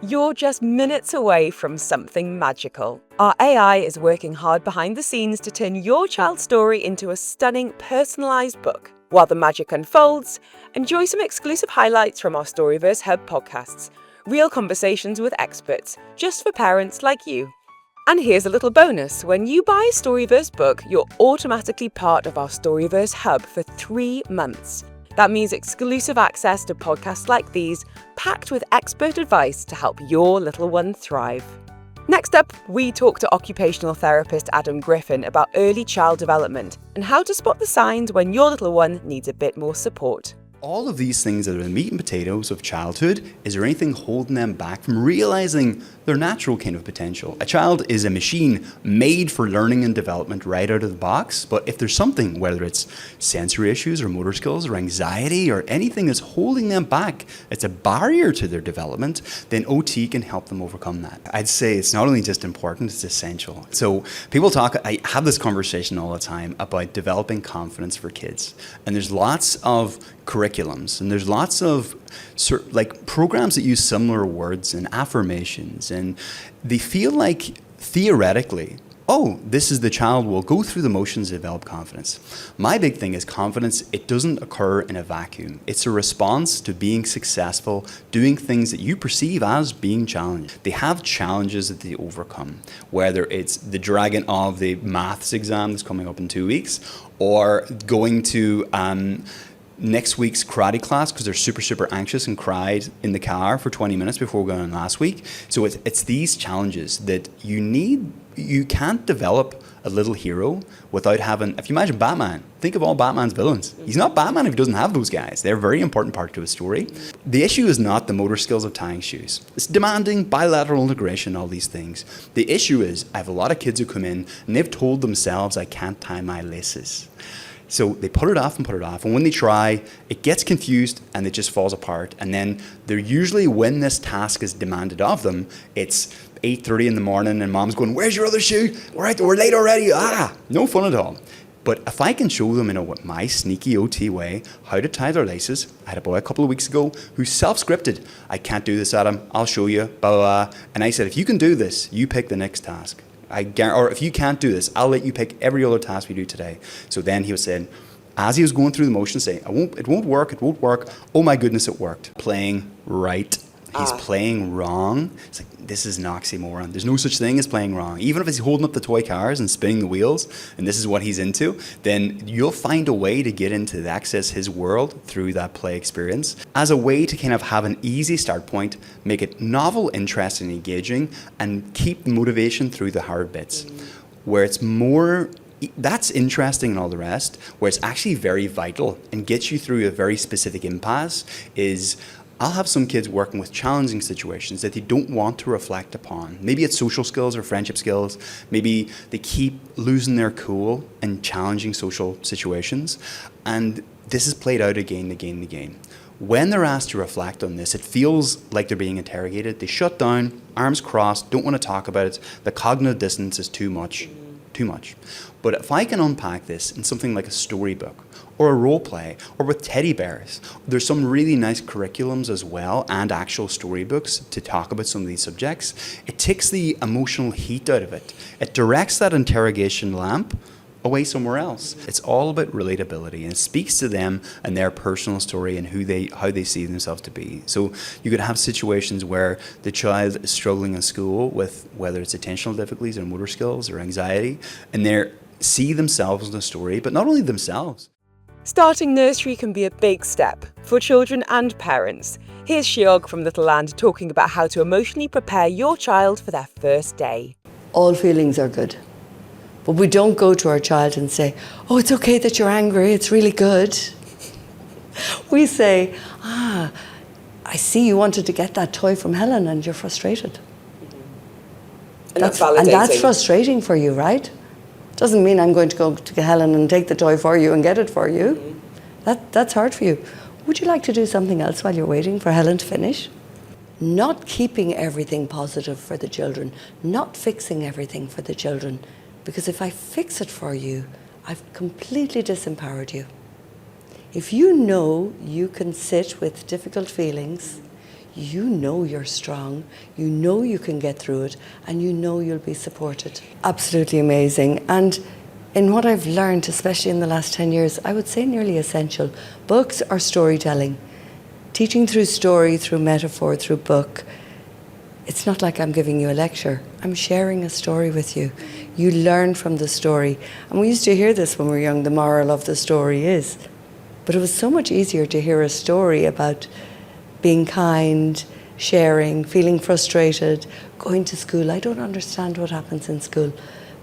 You're just minutes away from something magical. Our AI is working hard behind the scenes to turn your child's story into a stunning, personalised book. While the magic unfolds, enjoy some exclusive highlights from our Storyverse Hub podcasts, real conversations with experts, just for parents like you. And here's a little bonus. When you buy a Storyverse book, you're automatically part of our Storyverse Hub for 3 months. That means exclusive access to podcasts like these, packed with expert advice to help your little one thrive. Next up, we talk to occupational therapist Adam Griffin about early child development and how to spot the signs when your little one needs a bit more support. All of these things that are the meat and potatoes of childhood, is there anything holding them back from realizing their natural kind of potential? A child is a machine made for learning and development right out of the box, but if there's something, whether it's sensory issues or motor skills or anxiety or anything that's holding them back, it's a barrier to their development, then OT can help them overcome that. I'd say it's not only just important, it's essential. So people talk, I have this conversation all the time about developing confidence for kids, and there's lots of curriculums and there's lots of programs that use similar words and affirmations, and they feel like theoretically, oh, this is the child will go through the motions to develop confidence. My big thing is confidence, it doesn't occur in a vacuum. It's a response to being successful, doing things that you perceive as being challenging. They have challenges that they overcome, whether it's the dragging of the maths exam that's coming up in 2 weeks, or going to next week's karate class because they're super anxious and cried in the car for 20 minutes before going on last week. So it's these challenges that you need. You can't develop a little hero without having, if you imagine Batman, think of all Batman's villains. He's not Batman if he doesn't have those guys. They're a very important part to his story. The issue is not the motor skills of tying shoes. It's demanding bilateral integration, all these things. The issue is I have a lot of kids who come in and they've told themselves I can't tie my laces. So they put it off, and when they try, it gets confused and it just falls apart. And then they're usually, when this task is demanded of them, it's 8:30 in the morning and mom's going, "Where's your other shoe? We're late already." No fun at all. But if I can show them in my sneaky OT way how to tie their laces, I had a boy a couple of weeks ago who self-scripted, "I can't do this, Adam, I'll show you, blah, blah, blah." And I said, if you can do this, you pick the next task. Or if you can't do this, I'll let you pick every other task we do today. So then he was saying, as he was going through the motions, saying, it won't work. Oh my goodness, it worked. Playing right. He's playing wrong. It's like, this is an oxymoron. There's no such thing as playing wrong. Even if he's holding up the toy cars and spinning the wheels, and this is what he's into, then you'll find a way to get into the access his world through that play experience as a way to kind of have an easy start point, make it novel, interesting, engaging, and keep the motivation through the hard bits. Where it's more, that's interesting and all the rest, where it's actually very vital and gets you through a very specific impasse is, I'll have some kids working with challenging situations that they don't want to reflect upon. Maybe it's social skills or friendship skills. Maybe they keep losing their cool in challenging social situations. And this is played out again and again. When they're asked to reflect on this, it feels like they're being interrogated. They shut down, arms crossed, don't want to talk about it. The cognitive dissonance is too much. But if I can unpack this in something like a storybook or a role play or with teddy bears, there's some really nice curriculums as well and actual storybooks to talk about some of these subjects. It takes the emotional heat out of it. It directs that interrogation lamp away somewhere else. It's all about relatability, and it speaks to them and their personal story and how they see themselves to be. So you could have situations where the child is struggling in school with whether it's attentional difficulties or motor skills or anxiety, and they see themselves in the story, but not only themselves. Starting nursery can be a big step for children and parents. Here's Shiog from Little Land talking about how to emotionally prepare your child for their first day. All feelings are good. But we don't go to our child and say, "Oh, it's okay that you're angry, it's really good." We say, "I see you wanted to get that toy from Helen and you're frustrated." And that's validating. And that's frustrating for you, right? Doesn't mean I'm going to go to Helen and take the toy for you and get it for you. That's hard for you. Would you like to do something else while you're waiting for Helen to finish? Not keeping everything positive for the children, not fixing everything for the children. Because if I fix it for you, I've completely disempowered you. If you know you can sit with difficult feelings, you know you're strong, you know you can get through it, and you know you'll be supported. Absolutely amazing. And in what I've learned, especially in the last 10 years, I would say nearly essential. Books are storytelling. Teaching through story, through metaphor, through book. It's not like I'm giving you a lecture. I'm sharing a story with you. You learn from the story. And we used to hear this when we were young, the moral of the story is. But it was so much easier to hear a story about being kind, sharing, feeling frustrated, going to school. I don't understand what happens in school.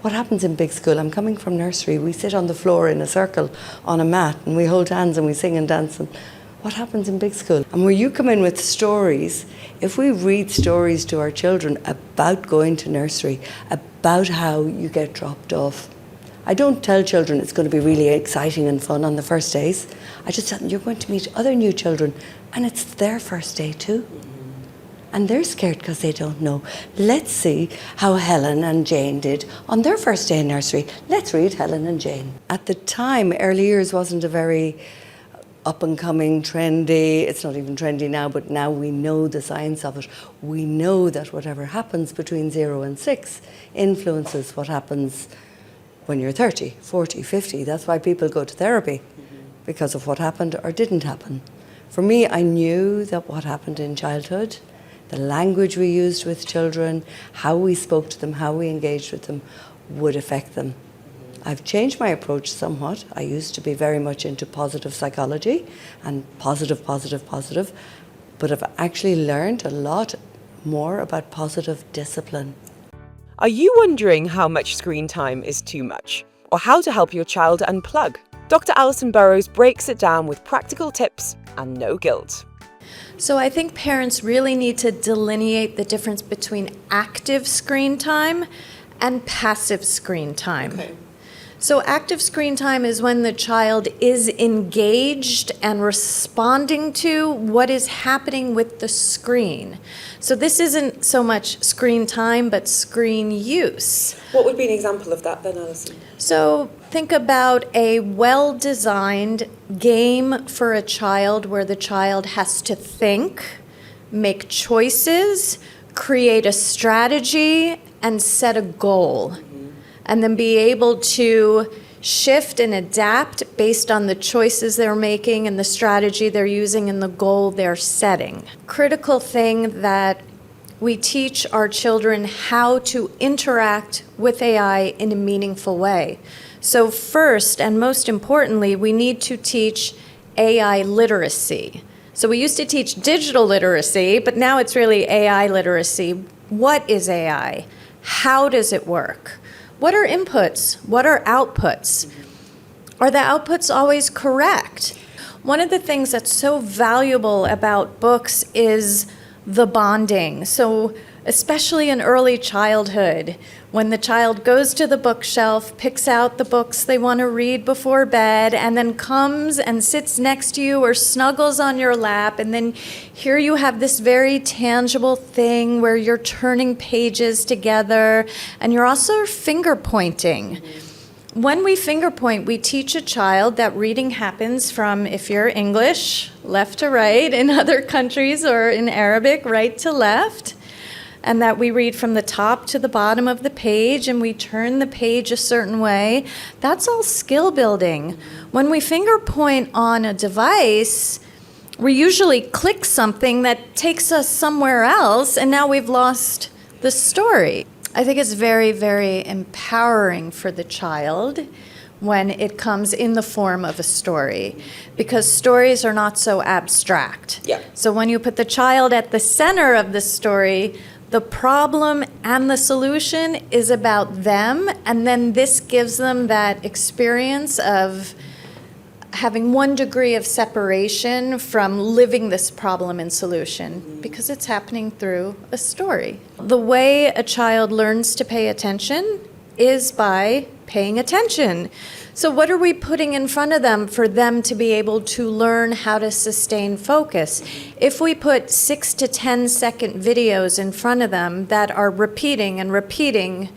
What happens in big school? I'm coming from nursery. We sit on the floor in a circle on a mat and we hold hands and we sing and dance. And what happens in big school? And where you come in with stories, if we read stories to our children about going to nursery, about how you get dropped off. I don't tell children it's going to be really exciting and fun on the first days. I just tell them you're going to meet other new children and it's their first day too. And they're scared because they don't know. Let's see how Helen and Jane did on their first day in nursery. Let's read Helen and Jane. At the time, early years wasn't a very up and coming, trendy. It's not even trendy now, but now we know the science of it. We know that whatever happens between 0 and 6 influences what happens when you're 30, 40, 50. That's why people go to therapy, because of what happened or didn't happen. For me, I knew that what happened in childhood, the language we used with children, how we spoke to them, how we engaged with them, would affect them. I've changed my approach somewhat. I used to be very much into positive psychology and positive, but I've actually learned a lot more about positive discipline. Are you wondering how much screen time is too much? Or how to help your child unplug? Dr. Alison Burrows breaks it down with practical tips and no guilt. So I think parents really need to delineate the difference between active screen time and passive screen time. Okay. So active screen time is when the child is engaged and responding to what is happening with the screen. So this isn't so much screen time, but screen use. What would be an example of that then, Alison? So think about a well-designed game for a child where the child has to think, make choices, create a strategy, and set a goal. And then be able to shift and adapt based on the choices they're making and the strategy they're using and the goal they're setting. Critical thing that we teach our children how to interact with AI in a meaningful way. So first and most importantly, we need to teach AI literacy. So we used to teach digital literacy, but now it's really AI literacy. What is AI? How does it work? What are inputs? What are outputs? Are the outputs always correct? One of the things that's so valuable about books is the bonding. So especially in early childhood, when the child goes to the bookshelf, picks out the books they want to read before bed, and then comes and sits next to you or snuggles on your lap, and then here you have this very tangible thing where you're turning pages together, and you're also finger pointing. When we finger point, we teach a child that reading happens from, if you're English, left to right, in other countries, or in Arabic, right to left, and that we read from the top to the bottom of the page and we turn the page a certain way. That's all skill building. When we finger point on a device, we usually click something that takes us somewhere else, and now we've lost the story. I think it's very, very empowering for the child when it comes in the form of a story, because stories are not so abstract. Yeah. So when you put the child at the center of the story, the problem and the solution is about them, and then this gives them that experience of having one degree of separation from living this problem and solution, because it's happening through a story. The way a child learns to pay attention is by paying attention. So what are we putting in front of them for them to be able to learn how to sustain focus? If we put 6 to 10 second videos in front of them that are repeating and repeating,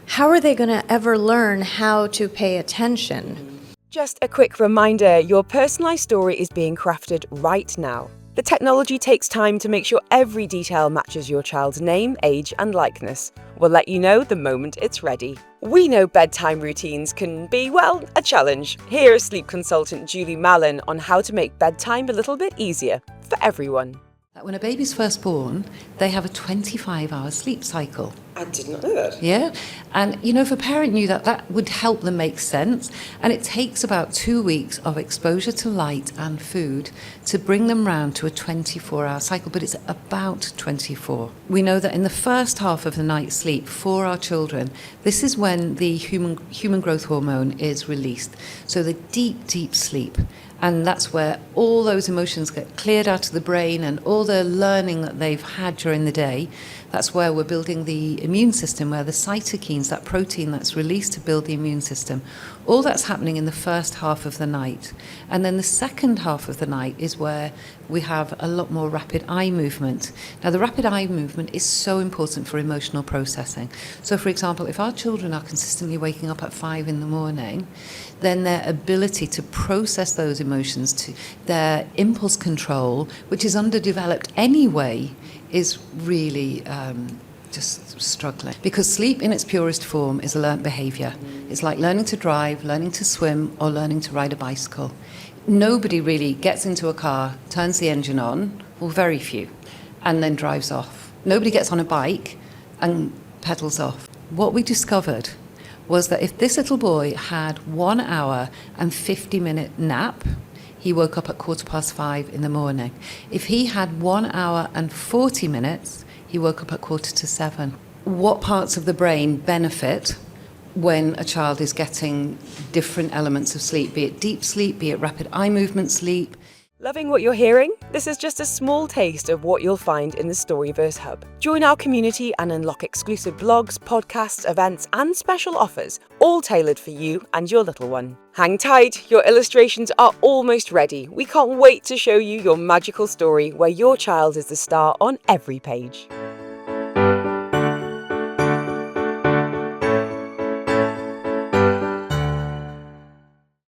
how are they going to ever learn how to pay attention? Just a quick reminder, your personalised story is being crafted right now. The technology takes time to make sure every detail matches your child's name, age, and likeness. We'll let you know the moment it's ready. We know bedtime routines can be, well, a challenge. Here is sleep consultant Julie Mallon on how to make bedtime a little bit easier for everyone. When a baby's first born, they have a 25-hour sleep cycle. I did not know that. Yeah, and if a parent knew that, that would help them make sense. And it takes about 2 weeks of exposure to light and food to bring them round to a 24-hour cycle, but it's about 24. We know that in the first half of the night's sleep for our children, this is when the human growth hormone is released. So the deep, deep sleep. And that's where all those emotions get cleared out of the brain and all the learning that they've had during the day. That's where we're building the immune system, where the cytokines, that protein that's released to build the immune system, all that's happening in the first half of the night. And then the second half of the night is where we have a lot more rapid eye movement. Now, the rapid eye movement is so important for emotional processing. So, for example, if our children are consistently waking up at 5 in the morning, then their ability to process those emotions, to their impulse control, which is underdeveloped anyway, is really just struggling. Because sleep in its purest form is a learnt behaviour. It's like learning to drive, learning to swim, or learning to ride a bicycle. Nobody really gets into a car, turns the engine on, or very few, and then drives off. Nobody gets on a bike and pedals off. What we discovered was that if this little boy had 1 hour and 50-minute nap, he woke up at 5:15 in the morning. If he had 1 hour and 40 minutes, he woke up at 6:45. What parts of the brain benefit when a child is getting different elements of sleep, be it deep sleep, be it rapid eye movement sleep? Loving what you're hearing? This is just a small taste of what you'll find in the Storyverse Hub. Join our community and unlock exclusive blogs, podcasts, events, and special offers, all tailored for you and your little one. Hang tight, your illustrations are almost ready. We can't wait to show you your magical story where your child is the star on every page.